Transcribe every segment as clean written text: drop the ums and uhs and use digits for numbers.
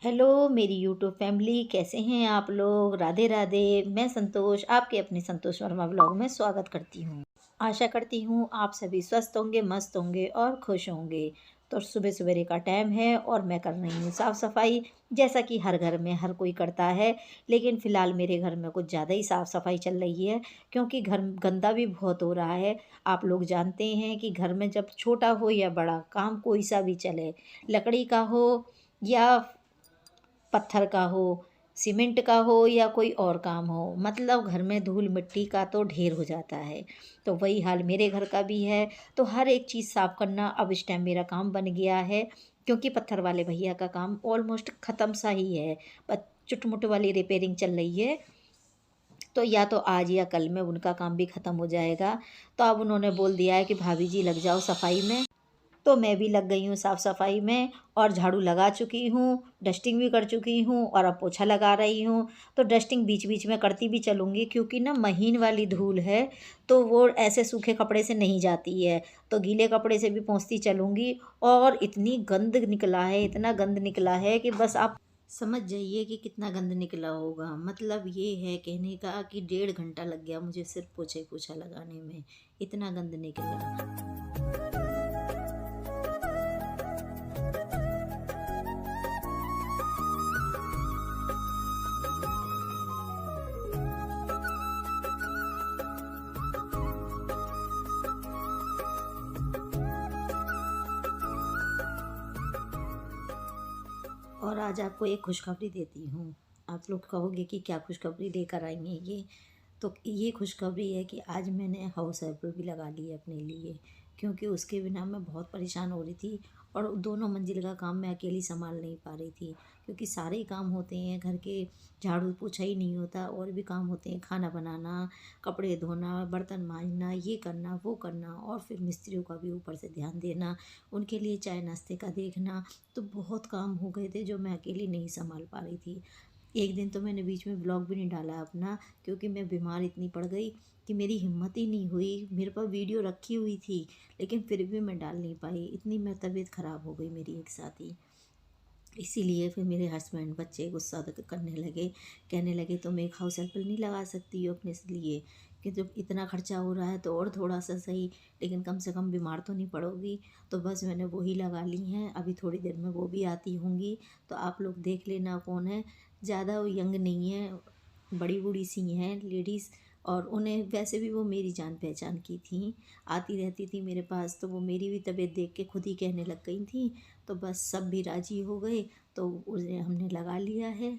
Hello मेरी YouTube family, कैसे हैं आप लोग। राधे राधे। मैं संतोष आपके अपने संतोष वर्मा ब्लॉग में स्वागत करती हूँ। आशा करती हूँ आप सभी स्वस्थ होंगे, मस्त होंगे और खुश होंगे। तो सुबह सवेरे का टाइम है और मैं कर रही हूँ साफ़ सफाई, जैसा कि हर घर में हर कोई करता है। लेकिन फ़िलहाल मेरे घर में कुछ ज़्यादा ही साफ़ सफाई चल रही है, क्योंकि घर गंदा भी बहुत हो रहा है। आप लोग जानते हैं कि घर में जब छोटा हो या बड़ा काम कोई सा भी चले, लकड़ी का हो या पत्थर का हो, सीमेंट का हो या कोई और काम हो, मतलब घर में धूल मिट्टी का तो ढेर हो जाता है। तो वही हाल मेरे घर का भी है। तो हर एक चीज़ साफ़ करना अब इस टाइम मेरा काम बन गया है, क्योंकि पत्थर वाले भैया का काम ऑलमोस्ट ख़त्म सा ही है। बस चुट-मुट वाली रिपेयरिंग चल रही है। तो या तो आज या कल में उनका काम भी ख़त्म हो जाएगा। तो अब उन्होंने बोल दिया है कि भाभी जी लग जाओ सफाई में। तो मैं भी लग गई हूँ साफ़ सफाई में और झाड़ू लगा चुकी हूँ, डस्टिंग भी कर चुकी हूँ और अब पोछा लगा रही हूँ। तो डस्टिंग बीच बीच में करती भी चलूँगी, क्योंकि ना महीन वाली धूल है, तो वो ऐसे सूखे कपड़े से नहीं जाती है। तो गीले कपड़े से भी पोंछती चलूँगी। और इतनी गंद निकला है, इतना गंद निकला है कि बस आप समझ जाइए कि कितना गंद निकला होगा। मतलब ये है कहने का कि 1.5 घंटा लग गया मुझे सिर्फ पोछा लगाने में, इतना गंद निकला। और आज आपको एक खुशखबरी देती हूँ। आप लोग कहोगे कि क्या खुशखबरी लेकर आई हैं ये। तो ये खुशखबरी है कि आज मैंने हाउस हेल्पर भी लगा ली है अपने लिए, क्योंकि उसके बिना मैं बहुत परेशान हो रही थी। और दोनों मंजिल का काम मैं अकेली संभाल नहीं पा रही थी, क्योंकि सारे ही काम होते हैं घर के। झाड़ू पोछा ही नहीं होता, और भी काम होते हैं, खाना बनाना, कपड़े धोना, बर्तन मांजना, ये करना वो करना, और फिर मिस्त्रियों का भी ऊपर से ध्यान देना, उनके लिए चाय नाश्ते का देखना। तो बहुत काम हो गए थे जो मैं अकेली नहीं संभाल पा रही थी। एक दिन तो मैंने बीच में ब्लॉग भी नहीं डाला अपना, क्योंकि मैं बीमार इतनी पड़ गई कि मेरी हिम्मत ही नहीं हुई। मेरे पास वीडियो रखी हुई थी, लेकिन फिर भी मैं डाल नहीं पाई, इतनी मैं तबीयत ख़राब हो गई मेरी एक साथ ही। इसीलिए फिर मेरे हस्बैंड बच्चे गुस्सा करने लगे, कहने लगे तुम एक हाउस हेल्पर नहीं लगा सकती हो अपने लिए, कि जब इतना खर्चा हो रहा है तो और थोड़ा सा सही, लेकिन कम से कम बीमार तो नहीं पड़ोगी। तो बस मैंने वो ही लगा ली हैं, अभी थोड़ी देर में वो भी आती होंगी। तो आप लोग देख लेना कौन है। ज़्यादा वो यंग नहीं है, बड़ी बूढ़ी सी हैं लेडीज़। और उन्हें वैसे भी वो मेरी जान पहचान की थी, आती रहती थी मेरे पास। तो वो मेरी भी तबीयत देख के खुद ही कहने लग गई थी। तो बस सब भी राज़ी हो गए, तो उसे हमने लगा लिया है।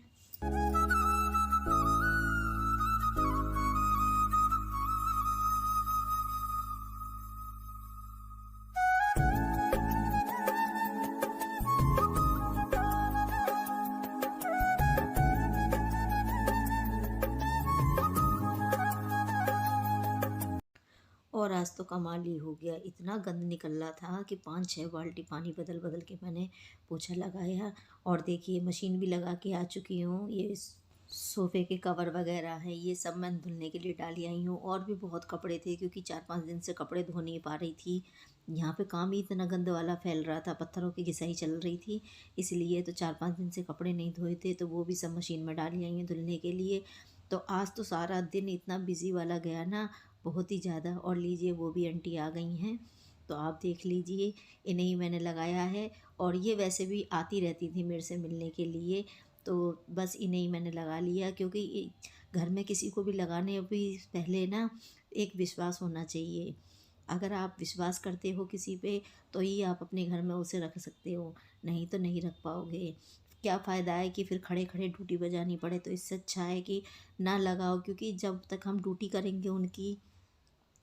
और आज तो कमाल ही हो गया, इतना गंद निकल रहा था कि 5-6 बाल्टी पानी बदल बदल के मैंने पोछा लगाया। और देखिए मशीन भी लगा के आ चुकी हूँ। ये सोफ़े के कवर वगैरह हैं, ये सब मैं धुलने के लिए डाली आई हूँ। और भी बहुत कपड़े थे, क्योंकि 4-5 दिन से कपड़े धो नहीं पा रही थी। यहाँ पे काम ही इतना गंद वाला फैल रहा था, पत्थरों की घिसाई चल रही थी, इसलिए तो 4-5 दिन से कपड़े नहीं धोए थे। तो वो भी सब मशीन में डाली आई हूँ धुलने के लिए। तो आज तो सारा दिन इतना बिजी वाला गया ना, बहुत ही ज़्यादा। और लीजिए वो भी आंटी आ गई हैं, तो आप देख लीजिए, इन्हें ही मैंने लगाया है। और ये वैसे भी आती रहती थी मेरे से मिलने के लिए, तो बस इन्हें ही मैंने लगा लिया। क्योंकि घर में किसी को भी लगाने भी पहले ना एक विश्वास होना चाहिए। अगर आप विश्वास करते हो किसी पे, तो ही आप अपने घर में उसे रख सकते हो, नहीं तो नहीं रख पाओगे। क्या फ़ायदा है कि फिर खड़े खड़े ड्यूटी बजानी पड़े। तो इससे अच्छा है कि ना लगाओ, क्योंकि जब तक हम ड्यूटी करेंगे उनकी,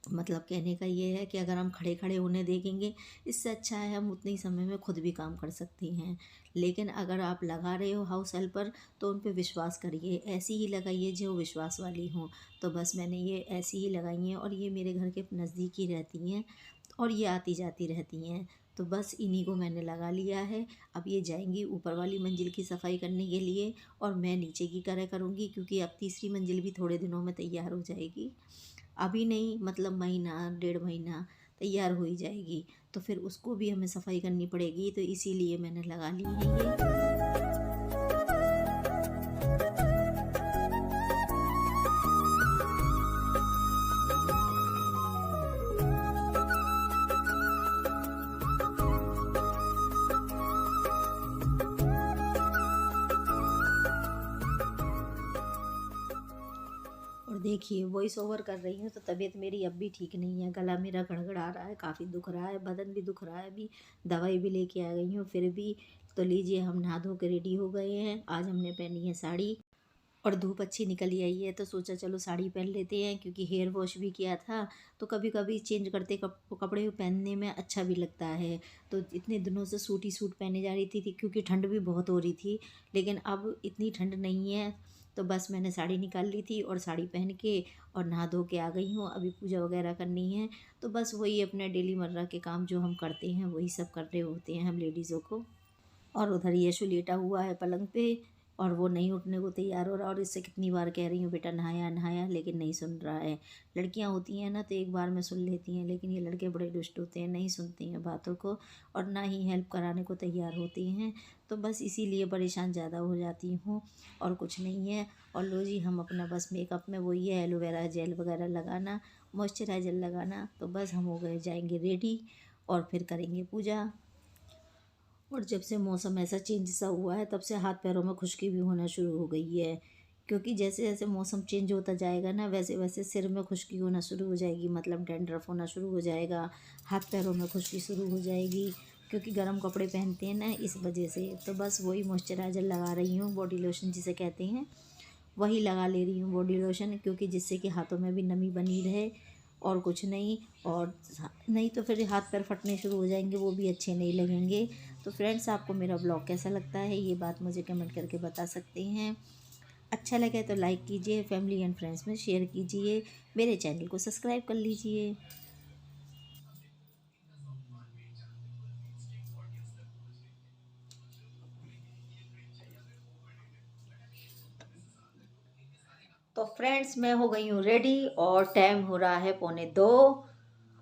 मतलब कहने का ये है कि अगर हम खड़े खड़े उन्हें देखेंगे, इससे अच्छा है हम उतने ही समय में खुद भी काम कर सकती हैं। लेकिन अगर आप लगा रहे हो हाउस हेल्पर, तो उन पे विश्वास करिए, ऐसी ही लगाइए जो विश्वास वाली हों। तो बस मैंने ये ऐसी ही लगाई हैं, और ये मेरे घर के नज़दीक ही रहती हैं, और ये आती जाती रहती हैं। तो बस इन्हीं को मैंने लगा लिया है। अब ये जाएंगी ऊपर वाली मंजिल की सफाई करने के लिए, और मैं नीचे की करूँगी, क्योंकि अब तीसरी मंजिल भी थोड़े दिनों में तैयार हो जाएगी। अभी नहीं, मतलब महीना 1.5 महीना तैयार हो ही जाएगी। तो फिर उसको भी हमें सफाई करनी पड़ेगी, तो इसीलिए मैंने लगा ली है ये। देखिए वॉइस ओवर कर रही हूँ तो तबीयत मेरी अब भी ठीक नहीं है, गला मेरा गड़गड़ा रहा है, काफ़ी दुख रहा है, बदन भी दुख रहा है, अभी दवाई भी लेके आ गई हूँ फिर भी। तो लीजिए हम नहा धो के रेडी हो गए हैं। आज हमने पहनी है साड़ी और धूप अच्छी निकल ही आई है तो सोचा चलो साड़ी पहन लेते हैं, क्योंकि हेयर वॉश भी किया था तो कभी कभी चेंज करते कपड़े पहनने में अच्छा भी लगता है। तो इतने दिनों से सूट ही सूट पहने जा रही थी क्योंकि ठंड भी बहुत हो रही थी, लेकिन अब इतनी ठंड नहीं है। तो बस मैंने साड़ी निकाल ली थी और साड़ी पहन के और नहा धो के आ गई हूँ। अभी पूजा वगैरह करनी है तो बस वही अपने डेली मर्रा के काम जो हम करते हैं वही सब कर रहे होते हैं हम लेडीज़ों को। और उधर यशु लेटा हुआ है पलंग पे और वो नहीं उठने को तैयार हो रहा, और इससे कितनी बार कह रही हूँ बेटा नहाया नहाया, लेकिन नहीं सुन रहा है। लड़कियाँ होती हैं ना तो एक बार में सुन लेती हैं, लेकिन ये लड़के बड़े दुष्ट होते हैं, नहीं सुनते हैं बातों को और ना ही हेल्प कराने को तैयार होते हैं। तो बस इसीलिए परेशान ज़्यादा हो जाती हूँ और कुछ नहीं है। और लो जी हम अपना बस मेकअप में वही है एलोवेरा जेल वगैरह लगाना, मॉइस्चराइज़र लगाना, तो बस हम हो गए जाएंगे रेडी और फिर करेंगे पूजा। और जब से मौसम ऐसा चेंज सा हुआ है तब से हाथ पैरों में खुश्की भी होना शुरू हो गई है, क्योंकि जैसे जैसे मौसम चेंज होता जाएगा ना वैसे वैसे सिर में खुश्की होना शुरू हो जाएगी, मतलब डैंड्रफ होना शुरू हो जाएगा, हाथ पैरों में खुश्की शुरू हो जाएगी, क्योंकि गर्म कपड़े पहनते हैं ना इस वजह से। तो बस वही मॉइस्चराइज़र लगा रही हूँ, बॉडी लोशन जिसे कहते हैं वही लगा ले रही हूँ बॉडी लोशन, क्योंकि जिससे कि हाथों में भी नमी बनी रहे और कुछ नहीं। और नहीं तो फिर हाथ पैर फटने शुरू हो जाएंगे, वो भी अच्छे नहीं लगेंगे। तो फ्रेंड्स आपको मेरा ब्लॉग कैसा लगता है ये बात मुझे कमेंट करके बता सकते हैं। अच्छा लगे तो लाइक कीजिए, फैमिली एंड फ्रेंड्स में शेयर कीजिए, मेरे चैनल को सब्सक्राइब कर लीजिए। तो फ्रेंड्स मैं हो गई हूँ रेडी और टाइम हो रहा है 1:45।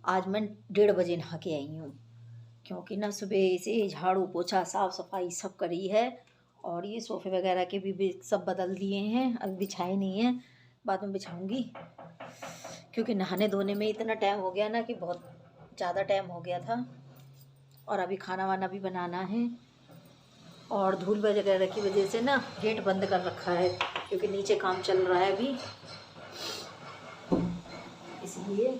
आज मैं 1:30 बजे नहा के आई हूँ, क्योंकि ना सुबह से झाड़ू पोछा साफ़ सफाई सब करी है। और ये सोफ़े वगैरह के भी सब बदल दिए हैं, अभी बिछाए नहीं हैं, बाद में बिछाऊंगी, क्योंकि नहाने धोने में इतना टाइम हो गया ना कि बहुत ज़्यादा टाइम हो गया था। और अभी खाना वाना भी बनाना है और धूल वगैरह की वजह से ना गेट बंद कर रखा है, क्योंकि नीचे काम चल रहा है अभी इसलिए।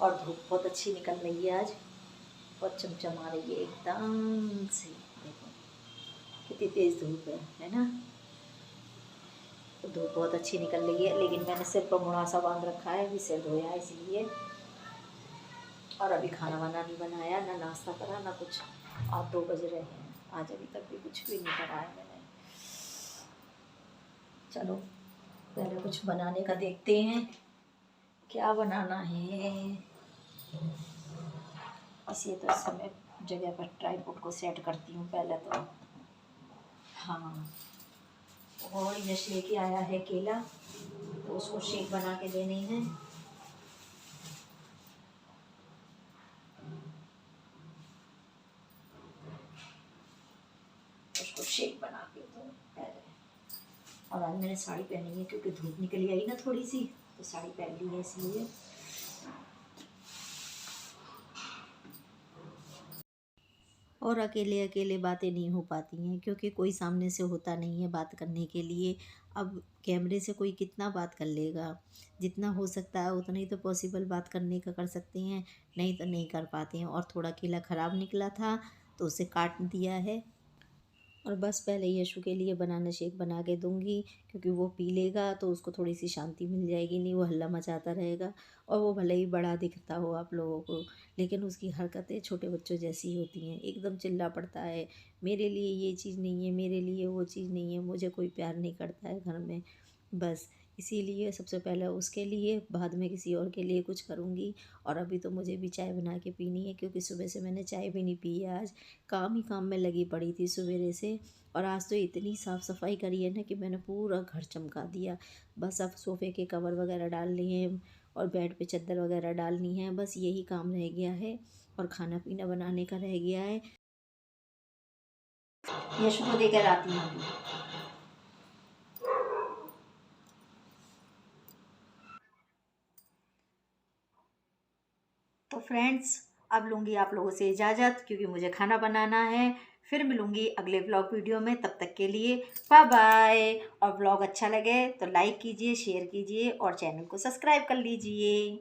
और धूप बहुत अच्छी निकल रही है आज, बहुत चमचमा रही है एकदम से, देखो कितनी तेज़ धूप है ना। तो धूप बहुत अच्छी निकल रही है, लेकिन मैंने सिर पर मुड़ासा बांध रखा है, अभी सिर धोया इसलिए। और अभी खाना वाना नहीं बनाया, ना नाश्ता करा ना कुछ। आज 2 बज रहे हैं, आज अभी तक भी कुछ भी नहीं करा है मैंने। चलो पहले कुछ बनाने का देखते हैं क्या बनाना है। इसे तो इस समय जगह पर ट्राइपॉड को सेट करती हूँ पहले तो। हाँ, और यश लेके आया है केला, तो उसको शेक बना के देने हैं। उसको शेक बना के दो पहले। और आज मैंने साड़ी पहनी है क्योंकि धूप निकली आई ना थोड़ी सी, तो साड़ी पहन ली है इसलिए। और अकेले अकेले बातें नहीं हो पाती हैं, क्योंकि कोई सामने से होता नहीं है बात करने के लिए। अब कैमरे से कोई कितना बात कर लेगा, जितना हो सकता है उतना ही तो पॉसिबल बात करने का कर सकते हैं, नहीं तो नहीं कर पाते हैं। और थोड़ा केला ख़राब निकला था तो उसे काट दिया है। और बस पहले यशु के लिए बनाना शेक बना के दूंगी, क्योंकि वो पी लेगा तो उसको थोड़ी सी शांति मिल जाएगी, नहीं वो हल्ला मचाता रहेगा। और वो भले ही बड़ा दिखता हो आप लोगों को, लेकिन उसकी हरकतें छोटे बच्चों जैसी होती हैं, एकदम चिल्ला पड़ता है, मेरे लिए ये चीज़ नहीं है, मेरे लिए वो चीज़ नहीं है, मुझे कोई प्यार नहीं करता है घर में। बस इसीलिए सबसे पहले उसके लिए, बाद में किसी और के लिए कुछ करूँगी। और अभी तो मुझे भी चाय बना के पीनी है, क्योंकि सुबह से मैंने चाय भी नहीं पी है आज, काम ही काम में लगी पड़ी थी सवेरे से। और आज तो इतनी साफ़ सफाई करी है ना कि मैंने पूरा घर चमका दिया। बस अब सोफ़े के कवर वगैरह डालने हैं और बेड पे चादर वगैरह डालनी है, बस यही काम रह गया है। और खाना पीना बनाने का रह गया है। यशु को देकर आती हूँ अभी। तो फ्रेंड्स अब लूँगी आप लोगों से इजाज़त, क्योंकि मुझे खाना बनाना है। फिर मिलूंगी अगले व्लॉग वीडियो में, तब तक के लिए बाय बाय। और व्लॉग अच्छा लगे तो लाइक कीजिए, शेयर कीजिए और चैनल को सब्सक्राइब कर लीजिए।